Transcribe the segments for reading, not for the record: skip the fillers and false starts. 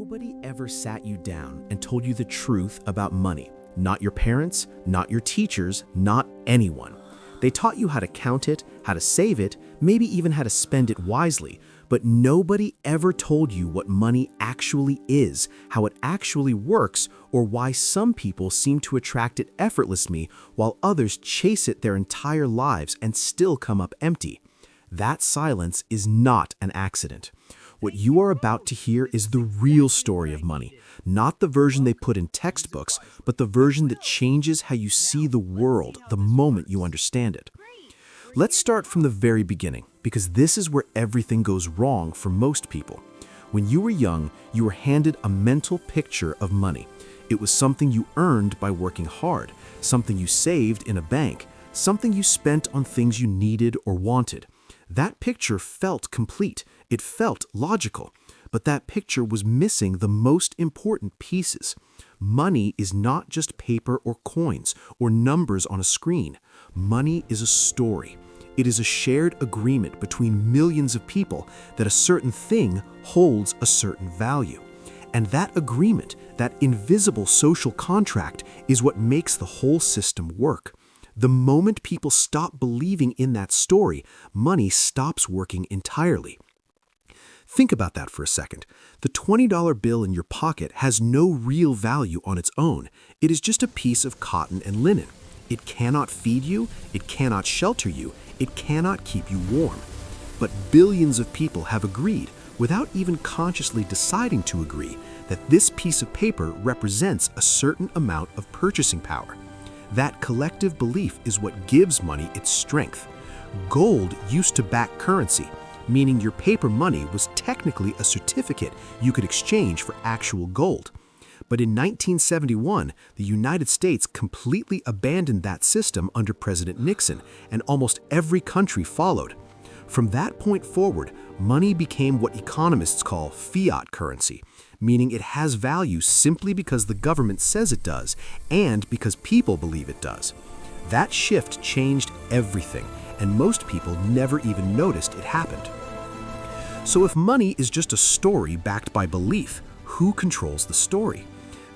Nobody ever sat you down and told you the truth about money. Not your parents, not your teachers, not anyone. They taught you how to count it, how to save it, maybe even how to spend it wisely, but nobody ever told you what money actually is, how it actually works, or why some people seem to attract it effortlessly while others chase it their entire lives and still come up empty. That silence is not an accident. What you are about to hear is the real story of money, not the version they put in textbooks, but the version that changes how you see the world the moment you understand it. Let's start from the very beginning, because this is where everything goes wrong for most people. When you were young, you were handed a mental picture of money. It was something you earned by working hard, something you saved in a bank, something you spent on things you needed or wanted. That picture felt complete. It felt logical. But that picture was missing the most important pieces. Money is not just paper or coins or numbers on a screen. Money is a story. It is a shared agreement between millions of people that a certain thing holds a certain value. And that agreement, that invisible social contract, is what makes the whole system work. The moment people stop believing in that story, money stops working entirely. Think about that for a second. The $20 bill in your pocket has no real value on its own. It is just a piece of cotton and linen. It cannot feed you, it cannot shelter you, it cannot keep you warm. But billions of people have agreed, without even consciously deciding to agree, that this piece of paper represents a certain amount of purchasing power. That collective belief is what gives money its strength. Gold used to back currency, meaning your paper money was technically a certificate you could exchange for actual gold. But in 1971, the United States completely abandoned that system under President Nixon, and almost every country followed. From that point forward, money became what economists call fiat currency, meaning it has value simply because the government says it does and because people believe it does. That shift changed everything, and most people never even noticed it happened. So if money is just a story backed by belief, who controls the story?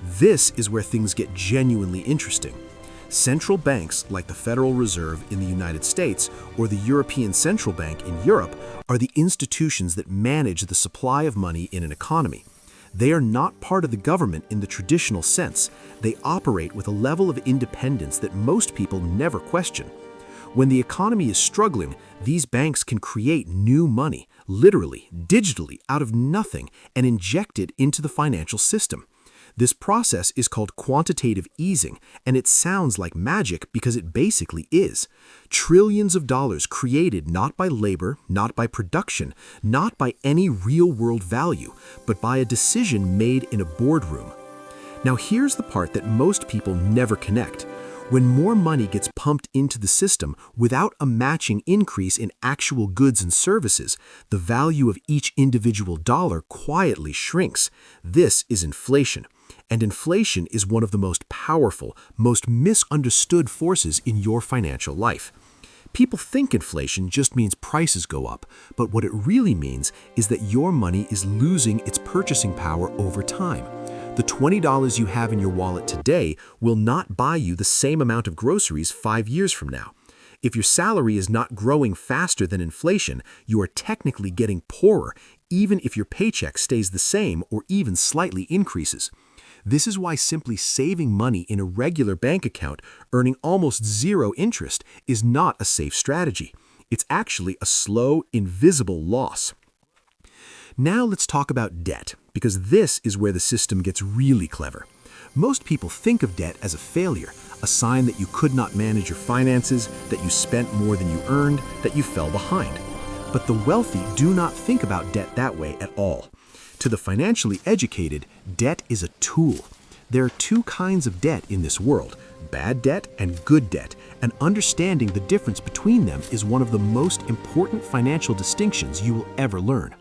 This is where things get genuinely interesting. Central banks like the Federal Reserve in the United States or the European Central Bank in Europe are the institutions that manage the supply of money in an economy. They are not part of the government in the traditional sense. They operate with a level of independence that most people never question. When the economy is struggling, these banks can create new money, literally, digitally, out of nothing, and inject it into the financial system. This process is called quantitative easing, and it sounds like magic because it basically is. Trillions of dollars created not by labor, not by production, not by any real-world value, but by a decision made in a boardroom. Now here's the part that most people never connect. When more money gets pumped into the system without a matching increase in actual goods and services, the value of each individual dollar quietly shrinks. This is inflation. And inflation is one of the most powerful, most misunderstood forces in your financial life. People think inflation just means prices go up, but what it really means is that your money is losing its purchasing power over time. The $20 you have in your wallet today will not buy you the same amount of groceries 5 years from now. If your salary is not growing faster than inflation, you are technically getting poorer, even if your paycheck stays the same or even slightly increases. This is why simply saving money in a regular bank account, earning almost zero interest, is not a safe strategy. It's actually a slow, invisible loss. Now let's talk about debt, because this is where the system gets really clever. Most people think of debt as a failure, a sign that you could not manage your finances, that you spent more than you earned, that you fell behind. But the wealthy do not think about debt that way at all. To the financially educated, debt is a tool. There are two kinds of debt in this world, bad debt and good debt, and understanding the difference between them is one of the most important financial distinctions you will ever learn.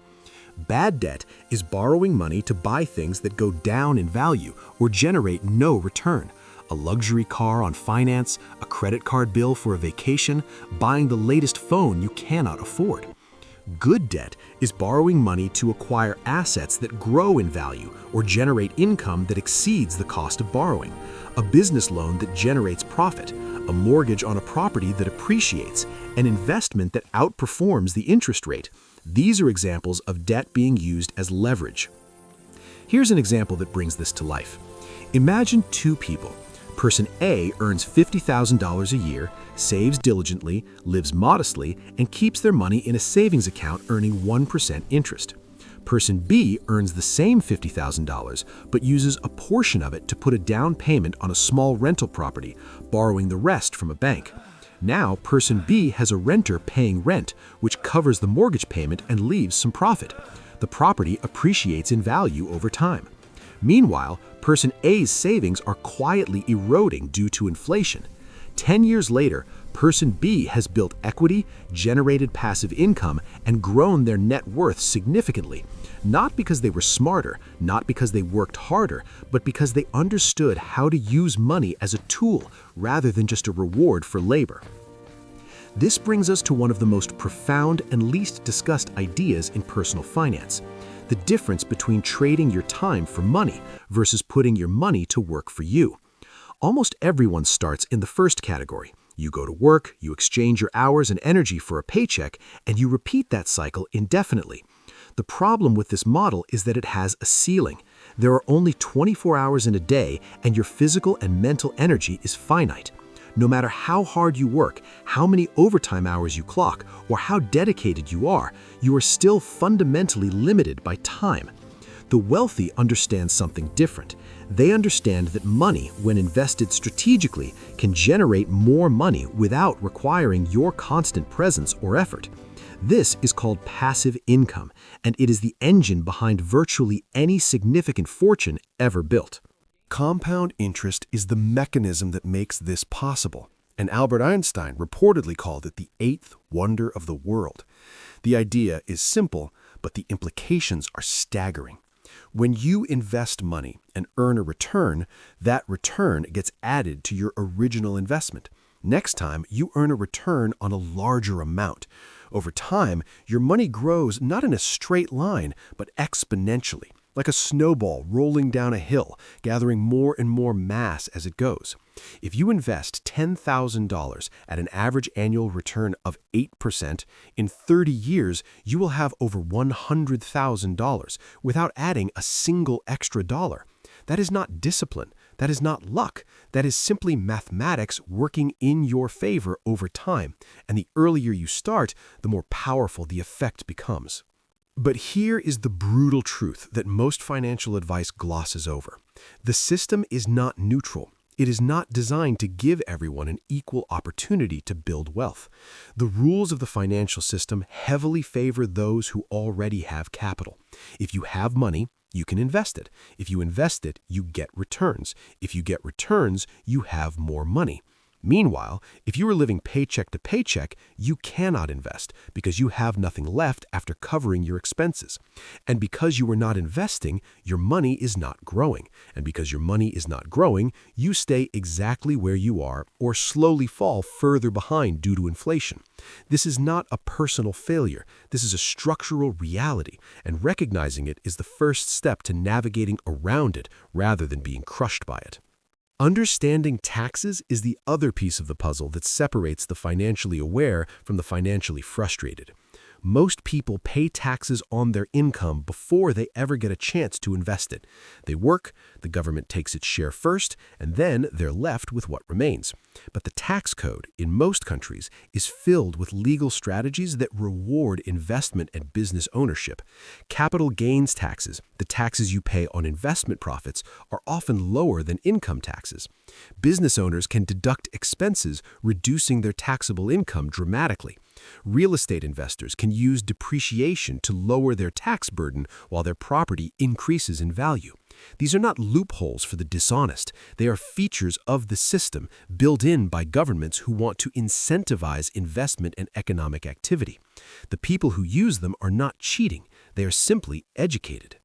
Bad debt is borrowing money to buy things that go down in value or generate no return. A luxury car on finance, a credit card bill for a vacation, buying the latest phone you cannot afford. Good debt is borrowing money to acquire assets that grow in value or generate income that exceeds the cost of borrowing, a business loan that generates profit, a mortgage on a property that appreciates, an investment that outperforms the interest rate. These are examples of debt being used as leverage. Here's an example that brings this to life. Imagine two people. Person A earns $50,000 a year, saves diligently, lives modestly, and keeps their money in a savings account earning 1% interest. Person B earns the same $50,000, but uses a portion of it to put a down payment on a small rental property, borrowing the rest from a bank. Now, person B has a renter paying rent, which covers the mortgage payment and leaves some profit. The property appreciates in value over time. Meanwhile, person A's savings are quietly eroding due to inflation. 10 years later, person B has built equity, generated passive income, and grown their net worth significantly. Not because they were smarter, not because they worked harder, but because they understood how to use money as a tool rather than just a reward for labor. This brings us to one of the most profound and least discussed ideas in personal finance: the difference between trading your time for money versus putting your money to work for you. Almost everyone starts in the first category. You go to work, you exchange your hours and energy for a paycheck, and you repeat that cycle indefinitely. The problem with this model is that it has a ceiling. There are only 24 hours in a day, and your physical and mental energy is finite. No matter how hard you work, how many overtime hours you clock, or how dedicated you are still fundamentally limited by time. The wealthy understand something different. They understand that money, when invested strategically, can generate more money without requiring your constant presence or effort. This is called passive income, and it is the engine behind virtually any significant fortune ever built. Compound interest is the mechanism that makes this possible, and Albert Einstein reportedly called it the eighth wonder of the world. The idea is simple, but the implications are staggering. When you invest money and earn a return, that return gets added to your original investment. Next time, you earn a return on a larger amount. Over time, your money grows not in a straight line, but exponentially, like a snowball rolling down a hill, gathering more and more mass as it goes. If you invest $10,000 at an average annual return of 8%, in 30 years, you will have over $100,000 without adding a single extra dollar. That is not discipline. That is not luck. That is simply mathematics working in your favor over time. And the earlier you start, the more powerful the effect becomes. But here is the brutal truth that most financial advice glosses over. The system is not neutral. It is not designed to give everyone an equal opportunity to build wealth. The rules of the financial system heavily favor those who already have capital. If you have money, you can invest it. If you invest it, you get returns. If you get returns, you have more money. Meanwhile, if you are living paycheck to paycheck, you cannot invest because you have nothing left after covering your expenses. And because you are not investing, your money is not growing. And because your money is not growing, you stay exactly where you are or slowly fall further behind due to inflation. This is not a personal failure. This is a structural reality, and recognizing it is the first step to navigating around it rather than being crushed by it. Understanding taxes is the other piece of the puzzle that separates the financially aware from the financially frustrated. Most people pay taxes on their income before they ever get a chance to invest it. They work, the government takes its share first, and then they're left with what remains. But the tax code, in most countries, is filled with legal strategies that reward investment and business ownership. Capital gains taxes, the taxes you pay on investment profits, are often lower than income taxes. Business owners can deduct expenses, reducing their taxable income dramatically. Real estate investors can use depreciation to lower their tax burden while their property increases in value. These are not loopholes for the dishonest. They are features of the system built in by governments who want to incentivize investment and economic activity. The people who use them are not cheating. They are simply educated.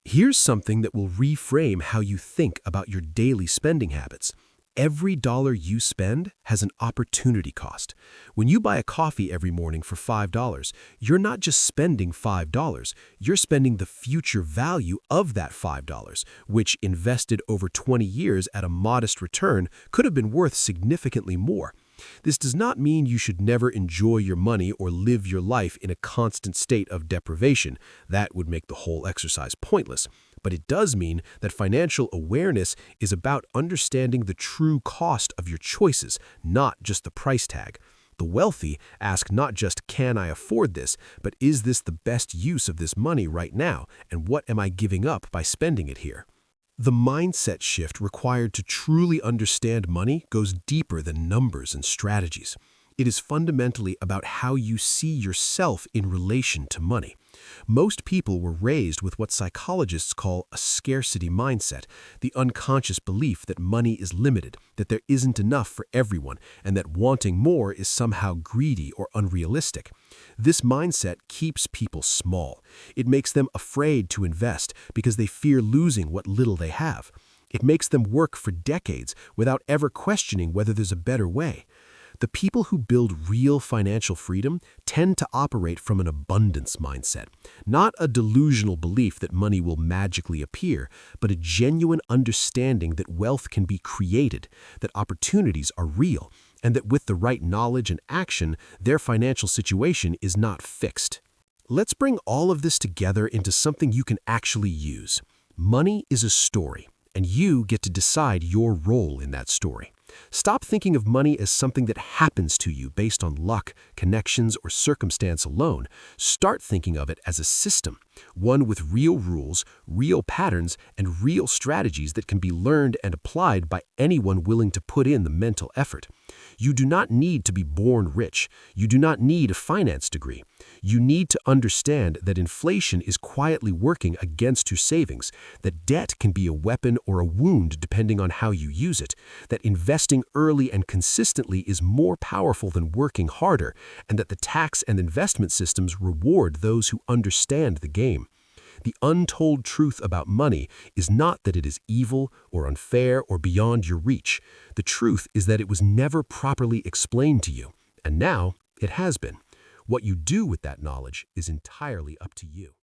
Here's something that will reframe how you think about your daily spending habits. Every dollar you spend has an opportunity cost. When you buy a coffee every morning for $5, you're not just spending $5, you're spending the future value of that $5, which invested over 20 years at a modest return could have been worth significantly more. This does not mean you should never enjoy your money or live your life in a constant state of deprivation. That would make the whole exercise pointless. But it does mean that financial awareness is about understanding the true cost of your choices, not just the price tag. The wealthy ask not just, can I afford this, but is this the best use of this money right now, and what am I giving up by spending it here? The mindset shift required to truly understand money goes deeper than numbers and strategies. It is fundamentally about how you see yourself in relation to money. Most people were raised with what psychologists call a scarcity mindset, the unconscious belief that money is limited, that there isn't enough for everyone, and that wanting more is somehow greedy or unrealistic. This mindset keeps people small. It makes them afraid to invest because they fear losing what little they have. It makes them work for decades without ever questioning whether there's a better way. The people who build real financial freedom tend to operate from an abundance mindset, not a delusional belief that money will magically appear, but a genuine understanding that wealth can be created, that opportunities are real, and that with the right knowledge and action, their financial situation is not fixed. Let's bring all of this together into something you can actually use. Money is a story, and you get to decide your role in that story. Stop thinking of money as something that happens to you based on luck, connections, or circumstance alone. Start thinking of it as a system, one with real rules, real patterns, and real strategies that can be learned and applied by anyone willing to put in the mental effort. You do not need to be born rich. You do not need a finance degree. You need to understand that inflation is quietly working against your savings, that debt can be a weapon or a wound depending on how you use it, that investing early and consistently is more powerful than working harder, and that the tax and investment systems reward those who understand the game. The untold truth about money is not that it is evil or unfair or beyond your reach. The truth is that it was never properly explained to you, and now it has been. What you do with that knowledge is entirely up to you.